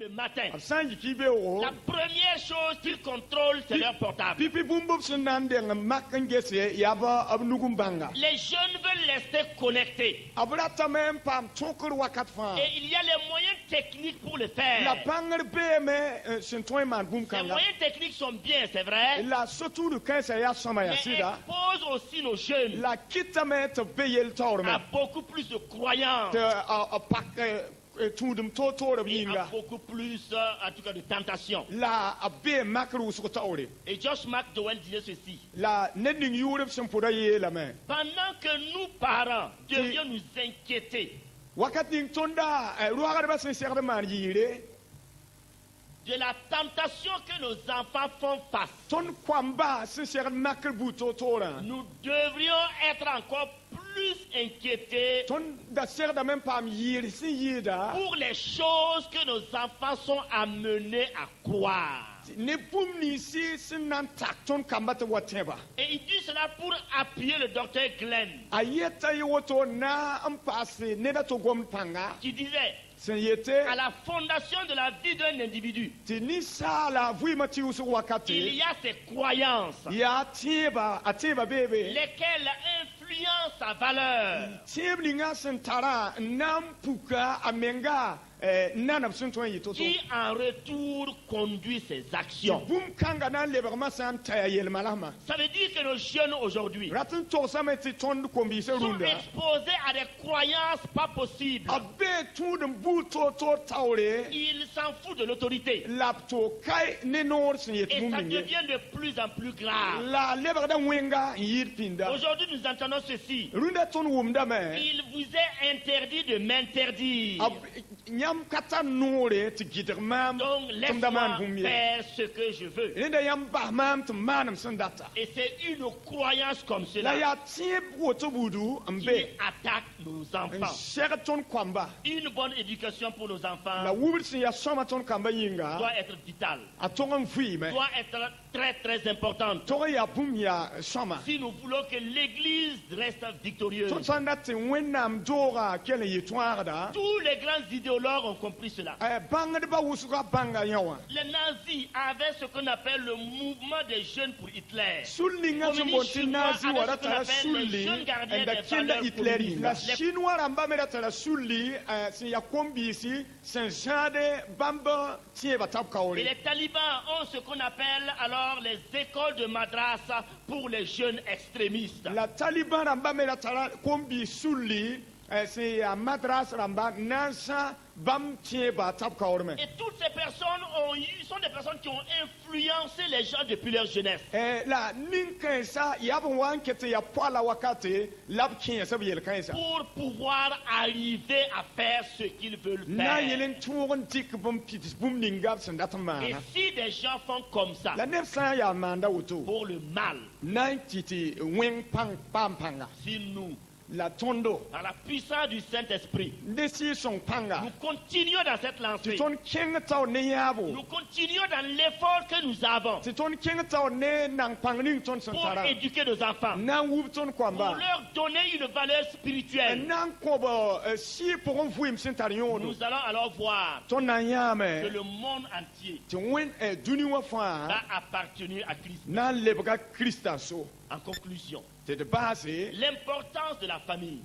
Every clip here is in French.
le matin, sanji kibeo la première chose qu'ils contrôlent, c'est leur portable. pipi bumbo sunande makangese yaba abnugumbanga Les jeunes veulent rester connectés. abrata même pam chokor wakat fa Et il y a les moyens techniques pour le la faire. banger be sintoy man bum Les kanga moyens techniques sont bien, c'est vrai, la surtout le kansa ya soma ya mais sida exposent aussi nos jeunes la kitame te beyel à tawrma beaucoup plus de croyances, te a pak tudum toto da et à binga beaucoup plus, en tout cas, de tentations. la abe makru su tawre Et Josh McDowell disait ceci: la neding yurep simpoda ye la main pendant que nous, parents, devions nous inquiéter wakati tonda ruaga ba sin serbe man yire de la tentation que nos enfants font face, ton kwamba sin serbe makru buto tora nous devrions être encore plus inquiétés ton da serbe même pas yire sin yida pour les choses que nos enfants sont amenés à croire. ne bum ni si sin nan tak ton kambata wateba Et il dit cela pour appuyer le docteur Glenn, ayeta yoto na ampase ne da to gom panga qui disait: sin yete à la fondation de la vie d'un individu, ti ni sala vui mati usu il wakati y a ses croyances, ya tiba atiba bebe lesquelles influencent sa valeur. tiblinga sin tara nam puka amenga nanam sin ton yito so Qui en retour conduit ses actions. bum kanga na leberma san taya yel malama Ça veut dire que nos jeunes aujourd'hui ratin to sameti ton kombi se sont runda exposés à des croyances pas possibles. abe tudum buto to tawre Ils s'en foutent de l'autorité. lapto kai ne nor sin yet Et ça bum devient de plus en plus grave. la leberda wenga yir pinda Aujourd'hui, nous entendons ceci: runda ton wumda me il vous est interdit de m'interdire. nyam kata nore ti gider mam Donc tum da man laisse-moi bum ye faire ce que je veux. runda yam bah mam tum manam sin data Et c'est une croyance comme la cela ya tieb woto budu qui ambe attaque nos enfants. shega ton kwamba Une bonne éducation pour nos la enfants wubir sin ya soma ton kamba yinga doit être vitale, a tongan fui me doit être très très importante. to ya bum ya soma Si nous voulons que l'Église reste victorieuse. to sanda ti wennam dora kele yitwara da Tous les grands idéologues ont compris cela. bangade ba wusuka banga yawa Les nazis avaient ce qu'on appelle le mouvement des jeunes pour Hitler. sulli nga Communiste sombonti chinois nazi avec wara ce qu'on tara appelle les sulli jeunes gardiens enda des kenda valeurs hitleri la communistes. chinois ramba mera tara sulli sin ya kombisi sin jade bamba tie batap Et kawre les talibans ont ce qu'on appelle alors les écoles de madrasa pour les jeunes extrémistes. la taliban ramba mera tara kombi sulli sin ya madras ramba nansa bam tie batap kawre me Et toutes ces personnes sont des personnes qui ont influencé les gens depuis leur jeunesse. la ninkan sa yabon wankete ya pala wakati lab kin sa yel kan sa Pour pouvoir arriver à faire ce qu'ils veulent na faire. yelen tuwon dik bum pitis bum ningab sin Et datmana si des gens font comme ça, la nef sa ya manda wuto pour le mal, nan titi wen pang pam panga si nous, la tondo par la puissance du Saint-Esprit, ndesi son panga nous continuons dans cette lancée, ti ton king taw ne yabo nous continuons dans l'effort que nous avons ti ton king taw ne nang pang ning ton pour santara éduquer nos enfants, nan wub ton pour kwamba leur donner une valeur spirituelle. nan ko ba si pour on fuim sintarion Nous allons alors voir ton nan que yame le monde entier ti wen duni wa fa va appartenir à Christ. nan lebga krista so En conclusion, te de base l'importance de la famille.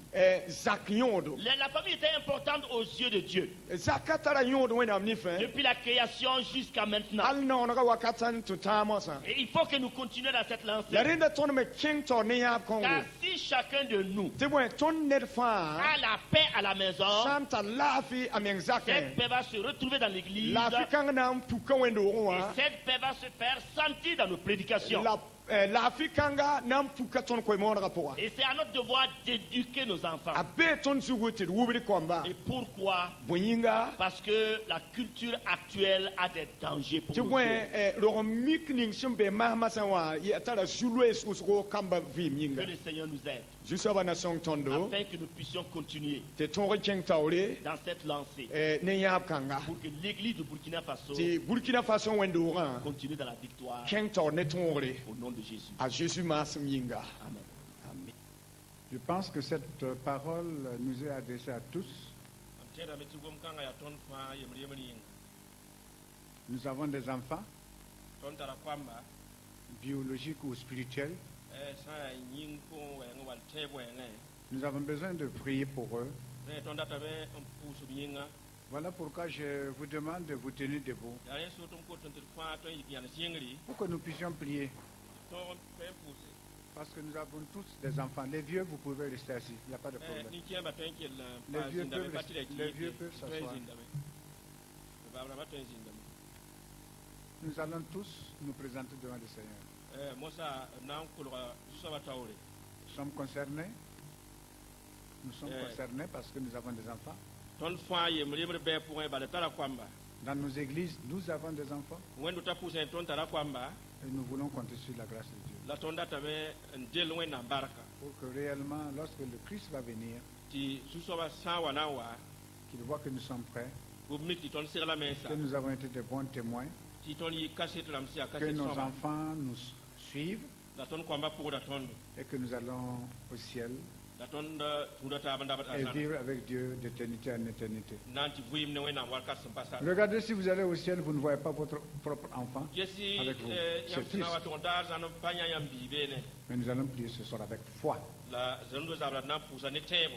zak yodo La famille était importante aux yeux de Dieu. zakatara yodo wen am ni fe Depuis la création jusqu'à maintenant. al non ga wakatan to tamosa Et il faut que nous continuions dans cette lancée. la renda ton me king taw ne yab kongo Car si chacun de nous te wen ton net fa a la paix à la maison, Santa lafi ameng cette zake paix va se retrouver dans l'église. lafi kang nam puka wendo Et wa cette paix va se faire sentir dans nos prédications. lafi kanga nam puka ton koy mon rapport Et c'est à notre devoir d'éduquer nos enfants. abe ton suguti wubri komba Et pourquoi? boyinga Parce que la culture actuelle a des dangers pour ti nous. wen ro mikning shimbe mahma sanwa ya tara sulwe susko kamba vim Que yinga le Seigneur nous aide jusaba na song tondo afin que nous puissions continuer te ton king tawre dans cette lancée ne yab kanga pour que l'église de Burkina Faso ti Burkina Faso wendo ran continue dans la victoire king taw ne tonre au nom de Jésus. à Jésus masim yinga Amen. amen Je pense que cette parole nous est adressée à tous. Nous avons des enfants, tontara kwamba biologiques ou spirituels. sa yin ko weng wal tebo weng Nous avons besoin de prier pour eux. tonda tabe pusu yinga Voilà pourquoi je vous demande de vous tenir debout dare so tum ko tontir kwa to yana singri pour que nous puissions prier. ton pe pusu Parce que nous avons tous des enfants. Les vieux, vous pouvez rester assis. Il n'y a pas de problème. ni kiamba tenkel Les pa vieux zinda be peuvent batira rester- ki les vieux peuvent s'asseoir. babra bato zinda Nous allons tous nous présenter devant le Seigneur. mosa nan kulwa saba tawre Nous sommes concernés. Nous sommes concernés parce que nous avons des enfants. ton fa ye mrimre be point ba tara kwamba Dans nos églises, nous avons des enfants. wendu tapusa ton tara kwamba Et nous voulons compter sur la grâce de Dieu. la tonda tabe ndel wena baraka Pour que réellement, lorsque le Christ va venir, ti susoba sawa nawa qu'il voit que nous sommes prêts, bu miti ton sir la mesa que nous avons été de bons témoins, ti ton yi kaset lam si que akaset nos soma enfants nous suivent la ton kwamba pour da ton et que nous allons au ciel la ton da tuda ta banda et bata vivre avec Dieu d'éternité en éternité. nanti vuyim ne wena wal kas pasa Regardez, si vous allez au ciel, vous ne voyez pas votre propre enfant, jesi avec vous. yam C'est tina wa triste. ton dar zanu panya yam bibene Mais nous allons prier ce soir avec foi, la zanu zabra na pusa ne tebo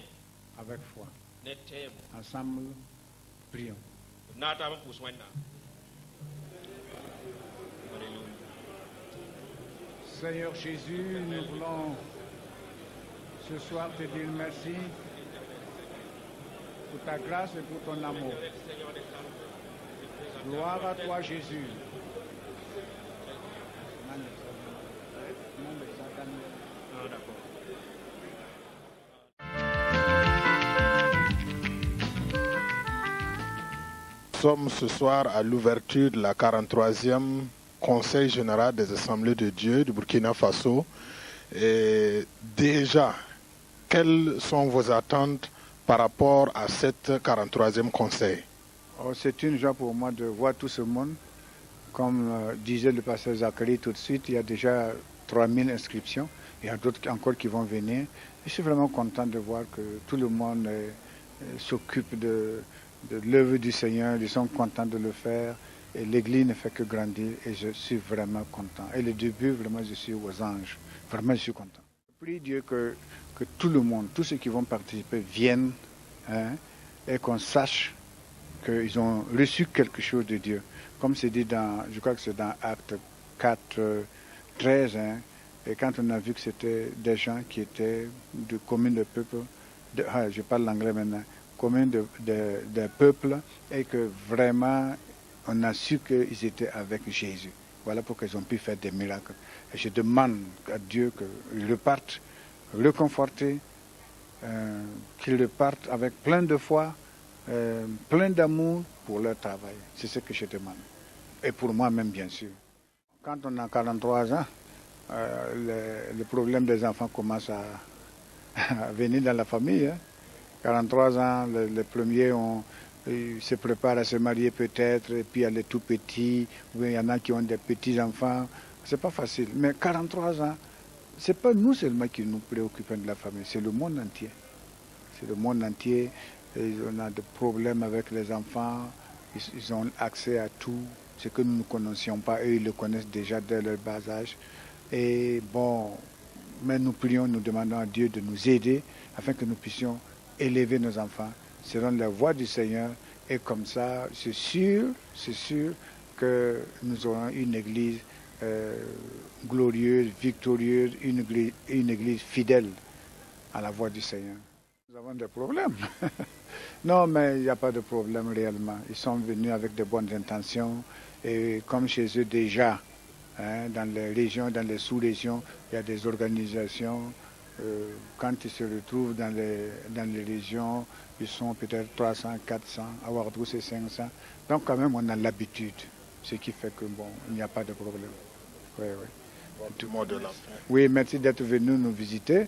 avec foi. ne tebo Ensemble, prions. na ta ba pusa wena Seigneur Jésus, nous voulons ce soir te dire merci pour ta grâce et pour ton amour. Gloire à toi, Jésus. Ah, d'accord. Nous sommes ce soir à l'ouverture de la 43e Conseil général des Assemblées de Dieu du Burkina Faso. Et déjà, quelles sont vos attentes par rapport à cette 43e Conseil? Oh, c'est une joie pour moi de voir tout ce monde. Comme disait le pasteur Zachary tout de suite, il y a déjà 3000 inscriptions. Il y a d'autres encore qui vont venir. Je suis vraiment content de voir que tout le monde s'occupe de l'œuvre du Seigneur. Ils sont contents de le faire. Et l'Église ne fait que grandir. Et je suis vraiment content. Et le début, vraiment, je suis aux anges. Vraiment, je suis content. Je prie Dieu que tout le monde, tous ceux qui vont participer, viennent, hein, et qu'on sache qu'ils ont reçu quelque chose de Dieu. Comme c'est dit dans, je crois que c'est dans Acte 4, 13, hein, et quand on a vu que c'était des gens qui étaient de communes de peuples, je parle l'anglais maintenant, communes de peuples, et que vraiment on a su qu'ils étaient avec Jésus. Voilà pourquoi ils ont pu faire des miracles. Et je demande à Dieu qu'ils repartent reconfortés, qu'ils repartent avec plein de foi, plein d'amour pour leur travail. C'est ce que je demande. Et pour moi-même, bien sûr. Quand on a 43 ans, le problème des enfants commence à venir dans la famille. Hein. 43 ans, les premiers se préparent à se marier peut-être, et puis il y a les tout petits, ou il y en a qui ont des petits-enfants. C'est pas facile. Mais 43 ans, c'est pas nous seulement qui nous préoccupons de la famille, c'est le monde entier. C'est le monde entier. Et on a des problèmes avec les enfants, ils ont accès à tout, ce que nous ne connaissions pas, eux ils le connaissent déjà dès leur bas âge. Et bon, mais nous prions, nous demandons à Dieu de nous aider afin que nous puissions élever nos enfants selon la voie du Seigneur. Et comme ça, c'est sûr que nous aurons une église glorieuse, victorieuse, une église fidèle à la voie du Seigneur. Nous avons des problèmes. Non, mais il n'y a pas de problème réellement. Ils sont venus avec de bonnes intentions. Et comme chez eux déjà, hein, dans les régions, dans les sous-régions, il y a des organisations. Quand ils se retrouvent dans les régions, ils sont peut-être 300, 400, à Ouagadougou c'est 500. Donc quand même, on a l'habitude. Ce qui fait que bon, il n'y a pas de problème. Oui, oui. Tout le monde de la fin. Oui, merci d'être venu nous visiter.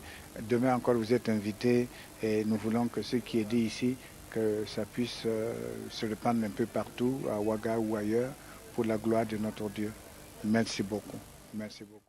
Demain encore, vous êtes invités et nous voulons que ce qui est dit ici, que ça puisse se répandre un peu partout, à Ouaga ou ailleurs, pour la gloire de notre Dieu. Merci beaucoup. Merci beaucoup.